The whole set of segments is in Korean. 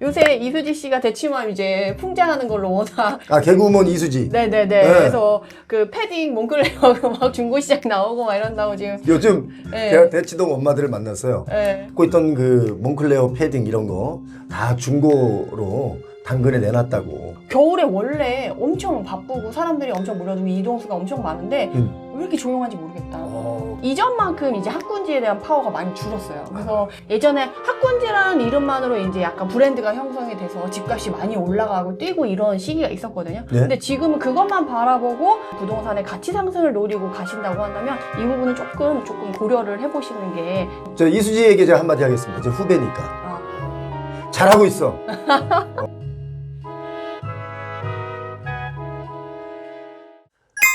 요새 이수지 씨가 대치맘 이제 풍자하는 걸로 워낙. 아, 개그우먼 이수지. 네네네. 네. 그래서 그 패딩 몽클레어가 막 중고 시장 나오고 막 이런다고 지금. 요즘 네. 제가 대치동 엄마들을 만났어요. 네. 갖고 있던 그 몽클레어 패딩 이런 거 다 중고로 당근에 내놨다고. 겨울에 원래 엄청 바쁘고 사람들이 엄청 몰려들고 이동수가 엄청 많은데 왜 이렇게 조용한지 모르겠다. 이전만큼 이제 학군지에 대한 파워가 많이 줄었어요. 그래서 예전에 학군지라는 이름만으로 이제 약간 브랜드가 형성이 돼서 집값이 많이 올라가고 뛰고 이런 시기가 있었거든요. 네? 근데 지금은 그것만 바라보고 부동산의 가치 상승을 노리고 가신다고 한다면 이 부분은 조금 고려를 해보시는 게. 저 이수지에게 제가 한마디 하겠습니다. 제 후배니까. 잘하고 있어.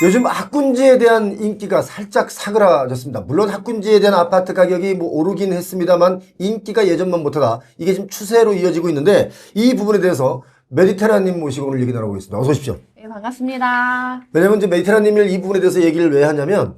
요즘 학군지에 대한 인기가 살짝 사그라졌습니다. 물론 학군지에 대한 아파트 가격이 뭐 오르긴 했습니다만 인기가 예전만 못하다. 이게 지금 추세로 이어지고 있는데 이 부분에 대해서 메디테라님 모시고 오늘 얘기 나눠보겠습니다. 어서 오십시오. 네, 반갑습니다. 왜냐면 이제 메디테라님이 이 부분에 대해서 얘기를 왜 하냐면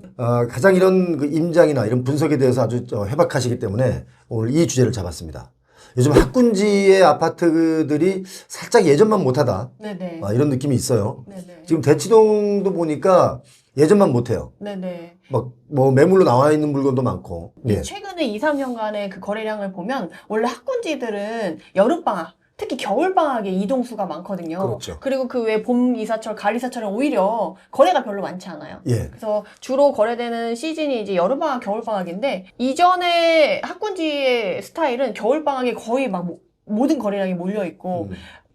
가장 이런 그 임장이나 이런 분석에 대해서 아주 해박하시기 때문에 오늘 이 주제를 잡았습니다. 요즘 학군지의 아파트들이 살짝 예전만 못하다. 네네. 이런 느낌이 있어요. 네네. 지금 대치동도 보니까 예전만 못해요. 네네. 뭐 매물로 나와 있는 물건도 많고. 예. 최근에 2, 3년간의 그 거래량을 보면 원래 학군지들은 여름방학, 특히 겨울방학에 이동수가 많거든요. 그렇죠. 그리고 그 외 봄 이사철, 가을 이사철은 오히려 거래가 별로 많지 않아요. 예. 그래서 주로 거래되는 시즌이 이제 여름방학, 겨울방학인데 이전에 학군지의 스타일은 겨울방학에 거의 막 모든 거래량이 몰려있고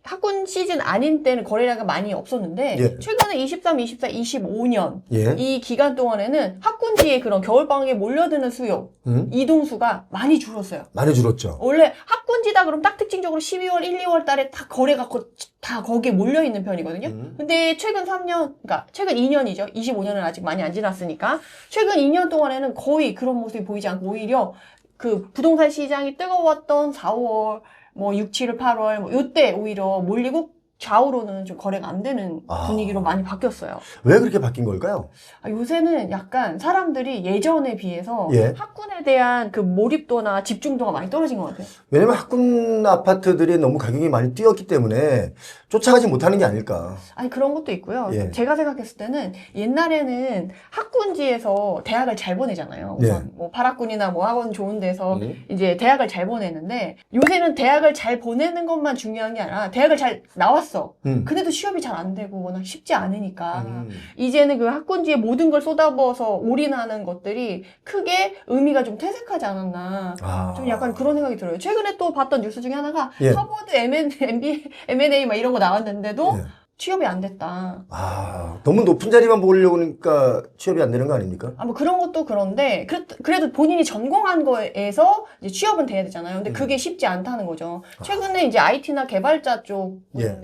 학군 시즌 아닌 때는 거래량이 많이 없었는데 예. 최근에 23, 24, 25년 예. 이 기간 동안에는 학군지의 그런 겨울방학에 몰려드는 수요, 이동수가 많이 줄었어요. 많이 줄었죠. 원래 학군지다 그럼 딱 특징적으로 12월, 1, 2월 달에 다 거래가 다 거기에 몰려있는 편이거든요. 근데 최근 3년, 그러니까 최근 2년이죠. 25년은 아직 많이 안 지났으니까 최근 2년 동안에는 거의 그런 모습이 보이지 않고 오히려 그 부동산 시장이 뜨거웠던 4월, 뭐 6, 7, 8월 뭐 요때 오히려 몰리고 좌우로는 좀 거래가 안 되는 분위기로 많이 바뀌었어요. 왜 그렇게 바뀐 걸까요? 요새는 약간 사람들이 예전에 비해서 예. 학군에 대한 그 몰입도나 집중도가 많이 떨어진 것 같아요. 왜냐면 학군 아파트들이 너무 가격이 많이 뛰었기 때문에 쫓아가지 못하는 게 아닐까. 아니 그런 것도 있고요. 예. 제가 생각했을 때는 옛날에는 학군지에서 대학을 잘 보내잖아요. 우선 뭐 파락군이나 뭐 학원 좋은 데서 이제 대학을 잘 보내는데 요새는 대학을 잘 보내는 것만 중요한 게 아니라 대학을 잘 나왔어. 근데도 취업이 잘 안 되고 워낙 쉽지 않으니까 이제는 그 학군지에 모든 걸 쏟아부어서 올인하는 것들이 크게 의미가 좀 퇴색하지 않았나. 좀 약간 그런 생각이 들어요. 최근에 또 봤던 뉴스 중에 하나가 예. 하버드 M&A 막 이런 거 나왔는데도 취업이 안 됐다. 너무 높은 자리만 보려고 하니까 취업이 안 되는 거 아닙니까? 뭐 그런 것도 그런데 그래도 본인이 전공한 거에서 이제 취업은 돼야 되잖아요. 근데 그게 쉽지 않다는 거죠. 최근에 이제 IT나 개발자 쪽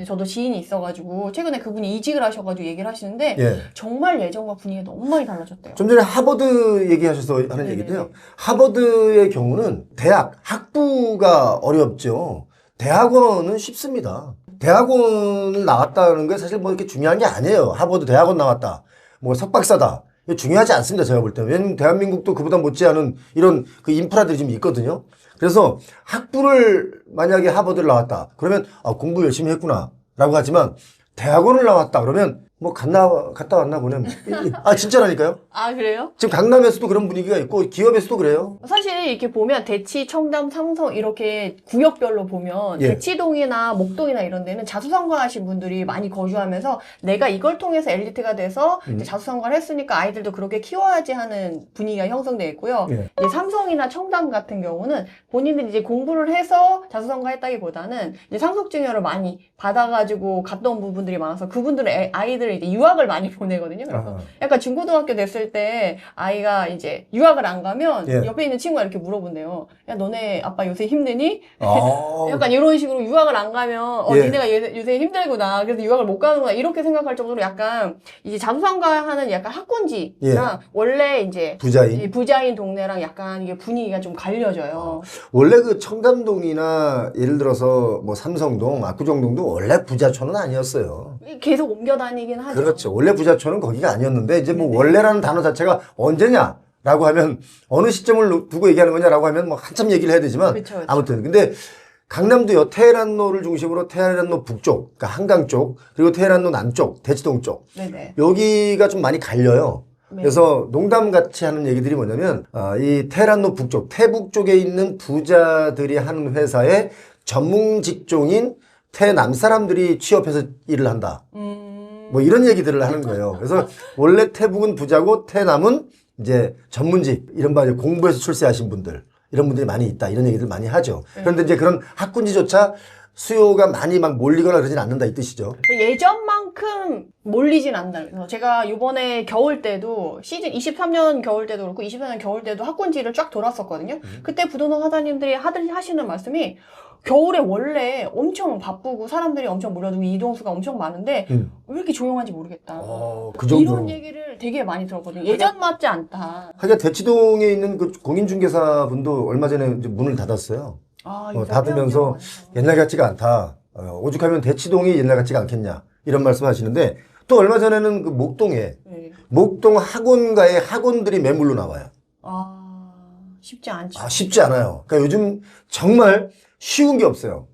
저도 지인이 있어가지고 최근에 그분이 이직을 하셔가지고 얘기를 하시는데 정말 예전과 분위기가 너무 많이 달라졌대요. 좀 전에 하버드 얘기하셔서 하는 얘기인데요. 하버드의 경우는 대학, 학부가 어렵죠. 대학원은 쉽습니다. 대학원을 나왔다는 게 사실 뭐 이렇게 중요한 게 아니에요. 하버드 대학원 나왔다. 뭐 석박사다. 이거 중요하지 않습니다. 제가 볼 때는. 왜냐면 대한민국도 그보다 못지않은 이런 그 인프라들이 좀 있거든요. 그래서 학부를 만약에 하버드를 나왔다. 그러면 공부 열심히 했구나. 라고 하지만 대학원을 나왔다. 그러면 뭐 갔다 왔나 보네. 진짜라니까요. 그래요? 지금 강남에서도 그런 분위기가 있고 기업에서도 그래요. 사실 이렇게 보면 대치, 청담, 삼성 이렇게 구역별로 보면 대치동이나 목동이나 이런 데는 자수성가하신 분들이 많이 거주하면서 내가 이걸 통해서 엘리트가 돼서 이제 자수성가를 했으니까 아이들도 그렇게 키워야지 하는 분위기가 형성되어 있고요. 이제 삼성이나 청담 같은 경우는 본인들이 이제 공부를 해서 자수성가했다기보다는 이제 상속증여를 많이 받아가지고 갔던 부분들이 많아서 그분들의 아이들을 이제 유학을 많이 보내거든요. 그래서 약간 중고등학교 됐을 때 아이가 이제 유학을 안 가면 옆에 있는 친구가 이렇게 물어본대요. 야, 너네 아빠 요새 힘드니? 약간 이런 식으로 유학을 안 가면 니네가 요새 힘들구나. 그래서 유학을 못 가는구나. 이렇게 생각할 정도로 약간 이제 자수성가하는 약간 학군지랑 원래 이제 부자인 동네랑 약간 이게 분위기가 좀 갈려져요. 원래 그 청담동이나 예를 들어서 뭐 삼성동, 압구정동도 원래 부자촌은 아니었어요. 계속 옮겨 다니긴 하죠. 그렇죠. 원래 부자촌은 거기가 아니었는데 이제 뭐 원래라는 단어 자체가 언제냐라고 하면 어느 시점을 두고 얘기하는 거냐라고 하면 뭐 한참 얘기를 해야 되지만 아무튼 근데 강남도요, 테헤란로를 중심으로 테헤란로 북쪽, 그러니까 한강 쪽, 그리고 테헤란로 남쪽, 대치동 쪽. 네네. 여기가 좀 많이 갈려요. 네. 그래서 농담같이 하는 얘기들이 뭐냐면, 이 테헤란로 북쪽, 태북 쪽에 있는 부자들이 하는 회사에 전문 직종인 테남 사람들이 취업해서 일을 한다. 뭐 이런 얘기들을 하는 거예요. 그래서 원래 태북은 부자고 테남은 이제 전문직, 이른바 이제 공부해서 출세하신 분들, 이런 분들이 많이 있다. 이런 얘기들 많이 하죠. 그런데 이제 그런 학군지조차 수요가 많이 막 몰리거나 그러진 않는다 이 뜻이죠. 예전만큼 몰리진 않는다. 그래서 제가 이번에 겨울 때도 시즌 23년 겨울 때도 그렇고 24년 겨울 때도 학군지를 쫙 돌았었거든요. 그때 부동산 사장님들이 하시는 말씀이 겨울에 원래 엄청 바쁘고 사람들이 엄청 몰려들고 이동수가 엄청 많은데 왜 이렇게 조용한지 모르겠다. 그 정도로. 이런 얘기를 되게 많이 들었거든요. 예전 맞지 않다. 하여간 대치동에 있는 그 공인중개사 분도 얼마 전에 이제 문을 닫았어요. 닫으면서 옛날 같지가 않다. 오죽하면 대치동이 옛날 같지가 않겠냐. 이런 말씀 하시는데 또 얼마 전에는 그 목동에 목동 학원가에 학원들이 매물로 나와요. 쉽지 않죠. 쉽지 않아요. 그러니까 요즘 정말 쉬운 게 없어요.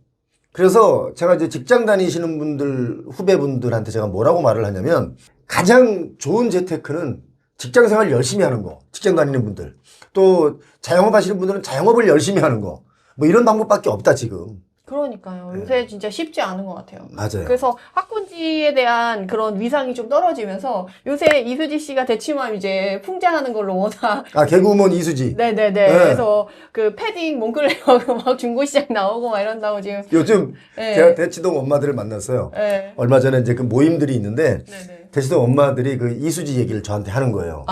그래서 제가 이제 직장 다니시는 분들, 후배분들한테 제가 뭐라고 말을 하냐면 가장 좋은 재테크는 직장 생활 열심히 하는 거. 직장 다니는 분들. 또 자영업 하시는 분들은 자영업을 열심히 하는 거. 뭐 이런 방법밖에 없다, 지금. 그러니까요. 요새 진짜 쉽지 않은 것 같아요. 맞아요. 그래서 학군지에 대한 그런 위상이 좀 떨어지면서 요새 이수지 씨가 대치맘 이제 풍자하는 걸로 워낙. 개그우먼 이수지. 네네네. 네. 그래서 그 패딩 몽클레어하고 막 중고시장 나오고 막 이런다고 지금. 요즘 네. 제가 대치동 엄마들을 만났어요. 네. 얼마 전에 이제 그 모임들이 있는데 네네. 대치동 엄마들이 그 이수지 얘기를 저한테 하는 거예요.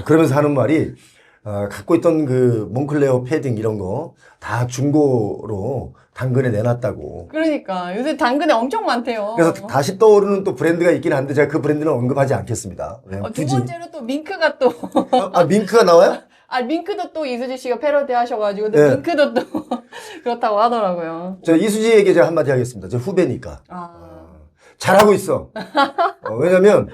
그러면서 하는 말이 갖고 있던 그 몽클레어 패딩 이런 거 다 중고로 당근에 내놨다고. 그러니까 요새 당근에 엄청 많대요. 그래서 다시 떠오르는 또 브랜드가 있긴 한데 제가 그 브랜드는 언급하지 않겠습니다. 두 번째로 또 밍크가 또. 밍크가 나와요? 밍크도 또 이수지 씨가 패러디 하셔가지고 네. 밍크도 또 그렇다고 하더라고요. 저 이수지에게 제가 한마디 하겠습니다. 제 후배니까. 잘하고 있어. 왜냐면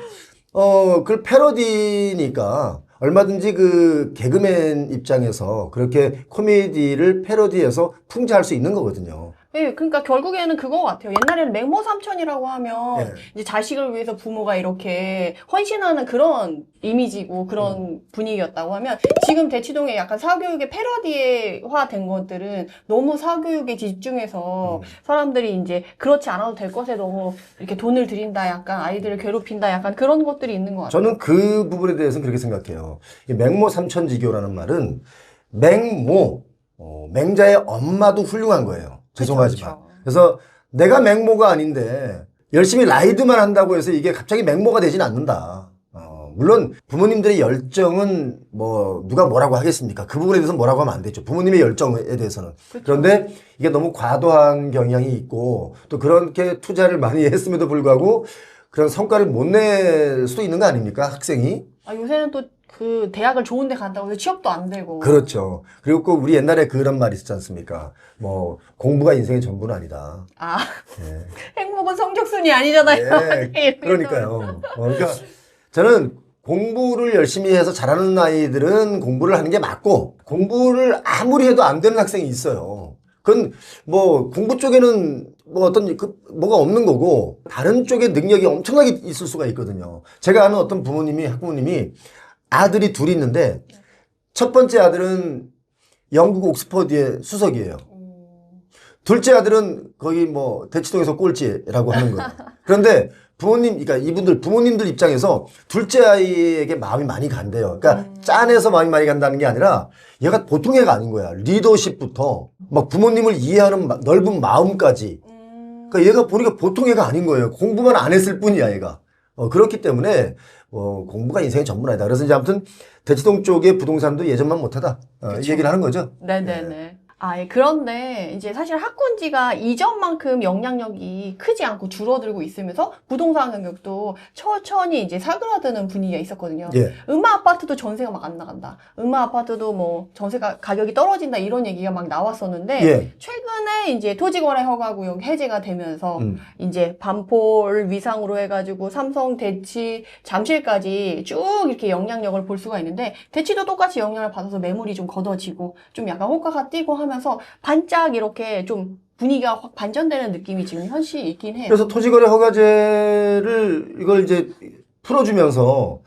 그 패러디니까 얼마든지 그 개그맨 입장에서 그렇게 코미디를 패러디해서 풍자할 수 있는 거거든요. 네, 그러니까 결국에는 그거 같아요. 옛날에는 맹모 삼촌이라고 하면 이제 자식을 위해서 부모가 이렇게 헌신하는 그런 이미지고 그런 분위기였다고 하면 지금 대치동에 약간 사교육의 패러디화 된 것들은 너무 사교육에 집중해서 사람들이 이제 그렇지 않아도 될 것에 너무 이렇게 돈을 들인다, 약간 아이들을 괴롭힌다, 약간 그런 것들이 있는 것 같아요. 저는 그 부분에 대해서는 그렇게 생각해요. 이 맹모 삼천지교라는 말은 맹모, 맹자의 엄마도 훌륭한 거예요. 죄송하지만. 그쵸. 그래서 내가 맹모가 아닌데 열심히 라이드만 한다고 해서 이게 갑자기 맹모가 되진 않는다. 물론 부모님들의 열정은 뭐 누가 뭐라고 하겠습니까? 그 부분에 대해서 뭐라고 하면 안 되죠. 부모님의 열정에 대해서는. 그쵸. 그런데 이게 너무 과도한 경향이 있고 또 그렇게 투자를 많이 했음에도 불구하고 그런 성과를 못 낼 수도 있는 거 아닙니까? 학생이. 요새는 또 그 대학을 좋은 데 간다고 해서 취업도 안 되고. 그렇죠. 그리고 꼭 우리 옛날에 그런 말이 있었지 않습니까? 뭐 공부가 인생의 전부는 아니다. 행복은 성적순이 아니잖아요. 그러니까요. 그러니까 저는 공부를 열심히 해서 잘하는 아이들은 공부를 하는 게 맞고 공부를 아무리 해도 안 되는 학생이 있어요. 그건 뭐 공부 쪽에는 뭐 어떤 뭐가 없는 거고 다른 쪽에 능력이 엄청나게 있을 수가 있거든요. 제가 아는 어떤 학부모님이 아들이 둘이 있는데 첫 번째 아들은 영국 옥스퍼드의 수석이에요. 둘째 아들은 거기 뭐 대치동에서 꼴찌라고 하는 거예요. 그런데 그러니까 이분들 부모님들 입장에서 둘째 아이에게 마음이 많이 간대요. 그러니까 짠해서 마음이 많이 간다는 게 아니라 얘가 보통 애가 아닌 거야. 리더십부터 막 부모님을 이해하는 넓은 마음까지. 그러니까 얘가 보니까 보통 애가 아닌 거예요. 공부만 안 했을 뿐이야, 얘가. 그렇기 때문에 공부가 인생의 전부는 아니다. 그래서 이제 아무튼 대치동 쪽의 부동산도 예전만 못하다. 이 얘기를 하는 거죠. 네네네. 그런데 이제 사실 학군지가 이전만큼 영향력이 크지 않고 줄어들고 있으면서 부동산 가격도 천천히 이제 사그라드는 분위기가 있었거든요. 음마 아파트도 전세가 막 안 나간다. 음마 아파트도 뭐 전세가 가격이 떨어진다 이런 얘기가 막 나왔었는데 최근에 이제 토지거래 허가구역 해제가 되면서 이제 반포를 위상으로 해가지고 삼성, 대치, 잠실까지 쭉 이렇게 영향력을 볼 수가 있는데 대치도 똑같이 영향을 받아서 매물이 좀 걷어지고 좀 약간 호가가 뛰고 하면서 반짝 이렇게 좀 분위기가 확 반전되는 느낌이 지금 현실이 있긴 해요. 그래서 토지거래 허가제를 이걸 이제 풀어주면서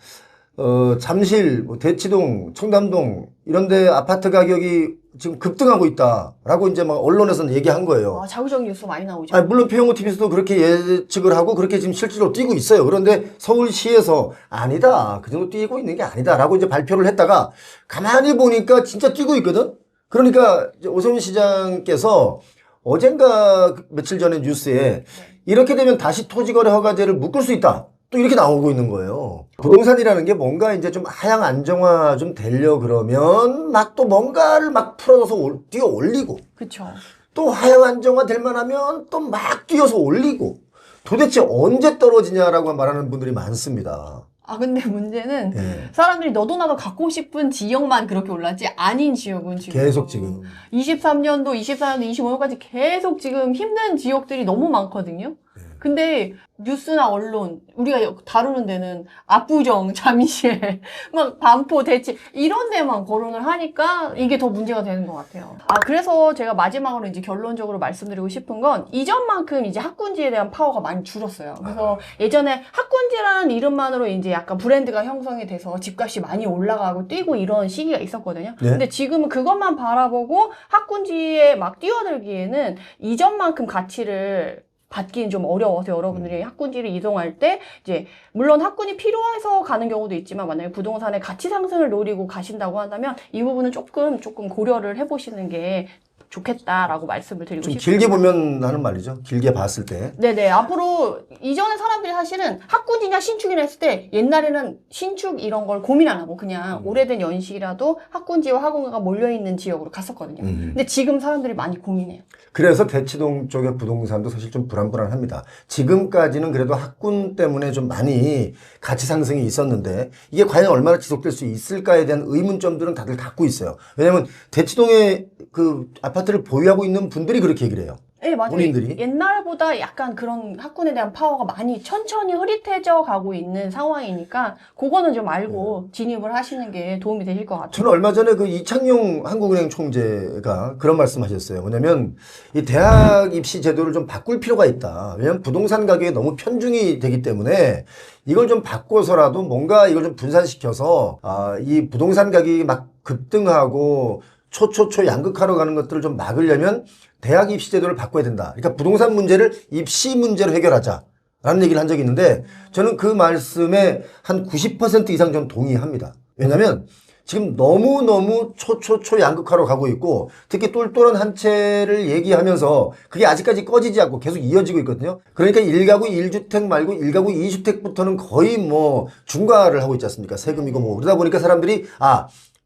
잠실, 뭐 대치동, 청담동 이런데 아파트 가격이 지금 급등하고 있다라고 이제 막 언론에서는 얘기한 거예요. 자극적 뉴스 많이 나오죠. 아니, 물론 표현고 TV에서도 그렇게 예측을 하고 그렇게 지금 실제로 뛰고 있어요. 그런데 서울시에서 아니다, 그 정도 뛰고 있는 게 아니다라고 이제 발표를 했다가 가만히 보니까 진짜 뛰고 있거든. 그러니까 이제 오세훈 시장께서 어젠가 며칠 전에 뉴스에 이렇게 되면 다시 토지거래 허가제를 묶을 수 있다. 또 이렇게 나오고 있는 거예요. 부동산이라는 게 뭔가 이제 좀 하향 안정화 좀 되려 그러면 막 또 뭔가를 막 풀어서 뛰어 올리고. 그쵸. 또 하향 안정화 될 만하면 또 막 뛰어서 올리고. 도대체 언제 떨어지냐라고 말하는 분들이 많습니다. 근데 문제는 예. 사람들이 너도 나도 갖고 싶은 지역만 그렇게 올랐지 아닌 지역은 지금 계속 지금. 23년도, 24년도, 25년까지 계속 지금 힘든 지역들이 너무 많거든요. 근데 뉴스나 언론 우리가 다루는 데는 압구정, 잠실, 막 반포, 대치 이런 데만 거론을 하니까 이게 더 문제가 되는 것 같아요. 그래서 제가 마지막으로 이제 결론적으로 말씀드리고 싶은 건 이전만큼 이제 학군지에 대한 파워가 많이 줄었어요. 그래서 예전에 학군지라는 이름만으로 이제 약간 브랜드가 형성이 돼서 집값이 많이 올라가고 뛰고 이런 시기가 있었거든요. 네? 근데 지금은 그것만 바라보고 학군지에 막 뛰어들기에는 이전만큼 가치를 받기는 좀 어려워서 여러분들이 학군지를 이동할 때 이제 물론 학군이 필요해서 가는 경우도 있지만 만약에 부동산의 가치 상승을 노리고 가신다고 한다면 이 부분은 조금 고려를 해보시는 게 좋겠다라고 말씀을 드리고 좀 싶습니다. 길게 보면 하는 말이죠. 길게 봤을 때. 네네. 앞으로 이전에 사람들이 사실은 학군이냐 신축이냐 했을 때 옛날에는 신축 이런 걸 고민 안 하고 그냥 오래된 연식이라도 학군지와 학원가가 몰려있는 지역으로 갔었거든요. 근데 지금 사람들이 많이 고민해요. 그래서 대치동 쪽의 부동산도 사실 좀 불안불안합니다. 지금까지는 그래도 학군 때문에 좀 많이 가치 상승이 있었는데 이게 과연 얼마나 지속될 수 있을까에 대한 의문점들은 다들 갖고 있어요. 왜냐하면 대치동에 그 아파트를 보유하고 있는 분들이 그렇게 얘기를 해요. 네, 맞아요. 본인들이. 옛날보다 약간 그런 학군에 대한 파워가 많이 천천히 흐릿해져 가고 있는 상황이니까 그거는 좀 알고 진입을 하시는 게 도움이 되실 것 같아요. 저는 얼마 전에 그 이창용 한국은행 총재가 그런 말씀 하셨어요. 뭐냐면 이 대학 입시 제도를 좀 바꿀 필요가 있다. 왜냐하면 부동산 가격이 너무 편중이 되기 때문에 이걸 좀 바꿔서라도 뭔가 이걸 좀 분산시켜서 이 부동산 가격이 막 급등하고 초초초 양극화로 가는 것들을 좀 막으려면 대학 입시 제도를 바꿔야 된다. 그러니까 부동산 문제를 입시 문제로 해결하자. 라는 얘기를 한 적이 있는데 저는 그 말씀에 한 90% 이상 전 동의합니다. 왜냐면 지금 너무너무 초초초 양극화로 가고 있고 특히 똘똘한 한 채를 얘기하면서 그게 아직까지 꺼지지 않고 계속 이어지고 있거든요. 그러니까 1가구 1주택 말고 1가구 2주택부터는 거의 뭐 중과를 하고 있지 않습니까? 세금이고 뭐 그러다 보니까 사람들이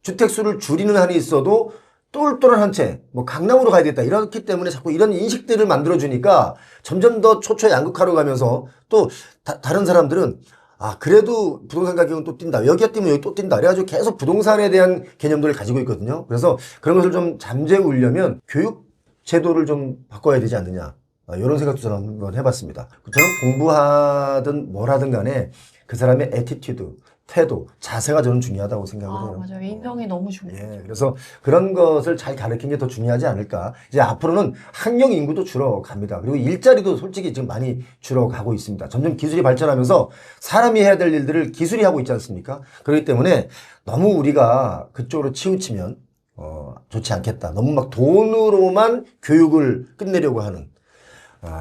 주택수를 줄이는 한이 있어도 똘똘한 한 채, 뭐 강남으로 가야 되겠다 이렇기 때문에 자꾸 이런 인식들을 만들어주니까 점점 더 초초 양극화로 가면서 또 다른 사람들은 그래도 부동산 가격은 또 뛴다. 여기가 뛰면 여기 또 뛴다. 그래가지고 계속 부동산에 대한 개념들을 가지고 있거든요. 그래서 그런 것을 좀 잠재우려면 교육 제도를 좀 바꿔야 되지 않느냐. 이런 생각도 저는 한번 해봤습니다. 저는 공부하든 뭘 하든 간에 그 사람의 애티튜드, 태도, 자세가 저는 중요하다고 생각을 해요. 맞아요. 인성이 너무 중요해요. 예, 그래서 그런 것을 잘 가르치는 게 더 중요하지 않을까. 이제 앞으로는 학령 인구도 줄어갑니다. 그리고 일자리도 솔직히 지금 많이 줄어가고 있습니다. 점점 기술이 발전하면서 사람이 해야 될 일들을 기술이 하고 있지 않습니까? 그렇기 때문에 너무 우리가 그쪽으로 치우치면 좋지 않겠다. 너무 막 돈으로만 교육을 끝내려고 하는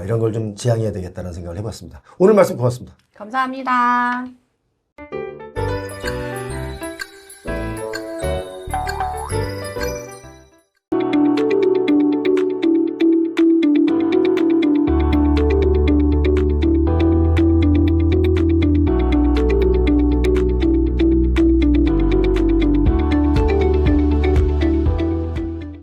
이런 걸 좀 지양해야 되겠다는 생각을 해봤습니다. 오늘 말씀 고맙습니다. 감사합니다.